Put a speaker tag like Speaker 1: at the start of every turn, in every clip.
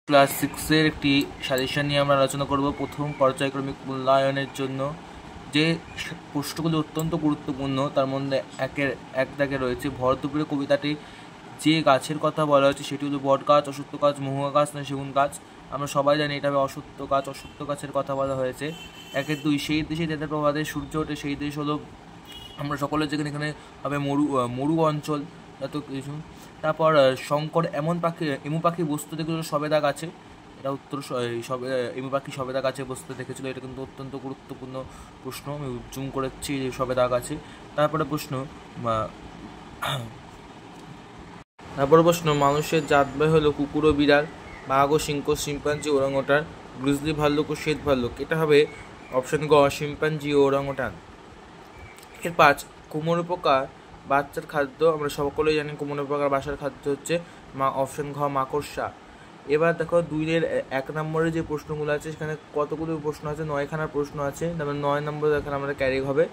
Speaker 1: Class 6-এর একটি suggestion নিয়ে আমরা আলোচনা করব। প্রথম পর্যায়ক্রমিক মূল্যায়নের জন্য যে প্রশ্নগুলো অত্যন্ত গুরুত্বপূর্ণ তার মধ্যে এক দাগে রয়েছে ভরদুপুরে কবিতাটি যে গাছের কথা বলা হয়েছে সেটি হলো বট গাছ, অশ্বত্থ গাছ, মহুয়া গাছ না সেগুন গাছ। আমরা সবাই জানি এটা হবে অশ্বত্থ গাছের কথা বলা হয়েছে। 1-2 সেই দেশে যাদের প্রভাতে সূর্য ওঠে সেই দেশ হলো, আমরা সকলে যেখানে এখানে হবে মরু অঞ্চল এত কিছু। তারপর শঙ্কর এমু পাখি বস্তু দেখেছিল সবেদা গাছে, এটা উত্তর। এমু পাখি সবেদা গাছে বস্তু দেখেছিল, এটা কিন্তু অত্যন্ত গুরুত্বপূর্ণ প্রশ্ন, আমি জুম করেছি যে সবেদা গাছে। তারপরে প্রশ্ন মানুষের জাতবাই হলো কুকুর ও বিড়াল, বাঘ ও সিংহ, শিম্পাঞ্জি, ওরাংওটান, গ্রিজলি ভাল্লুক ও শ্বেত ভাল্লুক। এটা হবে অপশন গ, শিম্পাঞ্জি ও ওরাংওটান। এর 5 কুমোর পোকা বাচ্চার খাদ্য, আমরা সকলেই জানি কুমোর পোকার বাসার খাদ্য হচ্ছে অপশন ঘ মাকড়সা। এবার দেখো 2-এর 1 নম্বরে যে প্রশ্নগুলো আছে সেখানে কতগুলো প্রশ্ন আছে, 9খানা প্রশ্ন আছে। তারপরে 9 নম্বর এখানে আমরা ক্যারি হবে।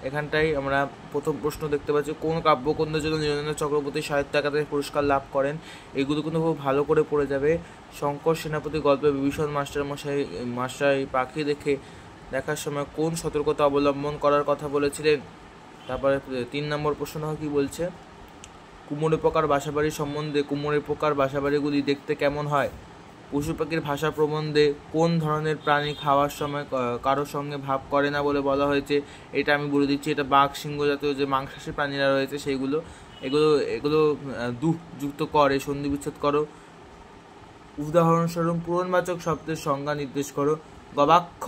Speaker 1: এখানটাই আমরা প্রথম প্রশ্ন দেখতে পাচ্ছি, কোন কাব্যকন্দের জন্য নীরেন্দ্র চক্রবর্তী সাহিত্য একাডেমি পুরস্কার লাভ করেন। এগুলো কিন্তু খুব ভালো করে পড়ে যাবে। শঙ্কর সেনাপতি গল্পে বিভীষণ মাস্টার পাখি দেখার সময় কোন সতর্কতা অবলম্বন করার কথা বলেছিলেন। তারপরে 3 নম্বর প্রশ্ন কি বলছে, কুমোরে পোকার বাসাবাড়ি সম্বন্ধে কুমোরে পোকার বাসাবাড়িগুলি দেখতে কেমন হয়। পশু পাখির ভাষা প্রবন্ধে কোন ধরনের প্রাণী খাওয়ার সময় কারোর সঙ্গে ভাব করে না বলে বলা হয়েছে। এটা আমি বলে দিচ্ছি, এটা বাঘ, সিংহ জাতীয় যে মাংসাশী প্রাণীরা রয়েছে সেইগুলো। এগুলো যুক্ত করে সন্ধি বিচ্ছেদ করো। উদাহরণস্বরূপ পূরণবাচক শব্দের সংজ্ঞা নির্দেশ করো। গবাক্ষ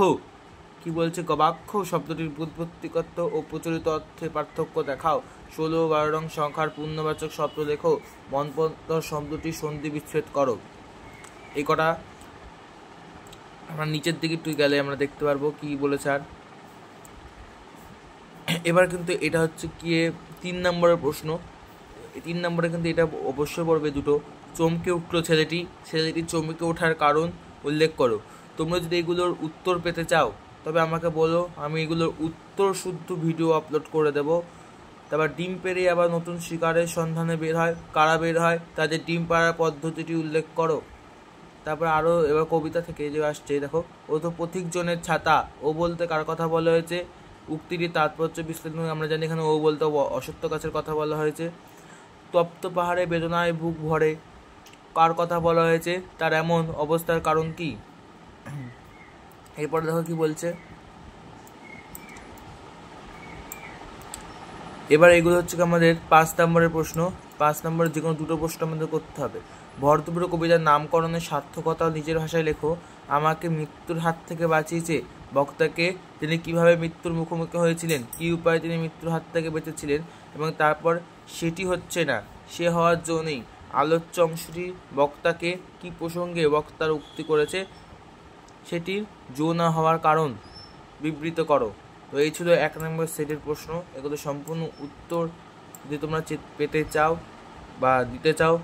Speaker 1: কি বলছে, গবাক্ষ শব্দটির ব্যুৎপত্তিগত ও প্রচলিত অর্থে পার্থক্য দেখাও। 16-12 নং সংখ্যার পূর্ণবাচক শব্দ লেখো। মনপন্তর শব্দটি সন্ধি বিচ্ছেদ করো। এই কটা আমরা নিচের দিকে একটু গেলে আমরা দেখতে পারবো কি বলেছে। আর এবার কিন্তু এটা হচ্ছে কি 3 নম্বরের প্রশ্ন। 3 নম্বরে কিন্তু এটা অবশ্যই পড়বে দুটো। চমকে উঠলো ছেলেটি চমকে ওঠার কারণ উল্লেখ করো। তোমরা যদি এগুলোর উত্তর পেতে চাও তবে আমাকে বলো, আমি এগুলোর উত্তর শুদ্ধ ভিডিও আপলোড করে দেব। তারপর ডিম পেড়ে আবার নতুন শিকারের সন্ধানে বের হয়, কারা বের হয়, তাদের ডিম পাড়ার পদ্ধতিটি উল্লেখ করো। তারপর আরও এবার কবিতা থেকে যে আসছে দেখো, ও তো পথিকজনের ছাতা, ও বলতে কার কথা বলা হয়েছে। উক্তিটি তাৎপর্য বিশ্লেষণ, আমরা জানি এখানে ও বলতে অশ্বত্থ গাছের কথা বলা হয়েছে। তপ্ত পাহাড়ে বেদনায় বুক ভরে, কার কথা বলা হয়েছে, তার এমন অবস্থার কারণ কি। এরপর দেখো কি বলছে, এবার এগুলো হচ্ছে আমাদের 5 নম্বরের প্রশ্ন। 5 নম্বরের যে কোনো দুটো প্রশ্ন আমাদের করতে হবে। ভরদুপুরে কবিতার নামকরণের সার্থকতা নিজের ভাষায় লেখো। আমাকে মৃত্যুর হাত থেকে বাঁচিয়েছে বক্তাকে, তিনি কিভাবে মৃত্যুর মুখোমুখি হয়েছিলেন, কি উপায়ে তিনি মৃত্যুর হাত থেকে বেঁচেছিলেন, এবং তারপর সেটি হচ্ছে না, সে হওয়ার জো নেই। আলোচ্য অংশটি বক্তাকে কি প্রসঙ্গে বক্তার উক্তি করেছে সেটির জো না হওয়ার কারণ বিবৃত করো। তো এই ছিল 1 নম্বর সেটের প্রশ্ন। এগুলো সম্পূর্ণ উত্তর যদি তোমরা পেতে চাও বা দিতে চাও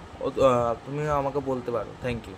Speaker 1: তুমি আমাকে বলতে পারো। Thank you.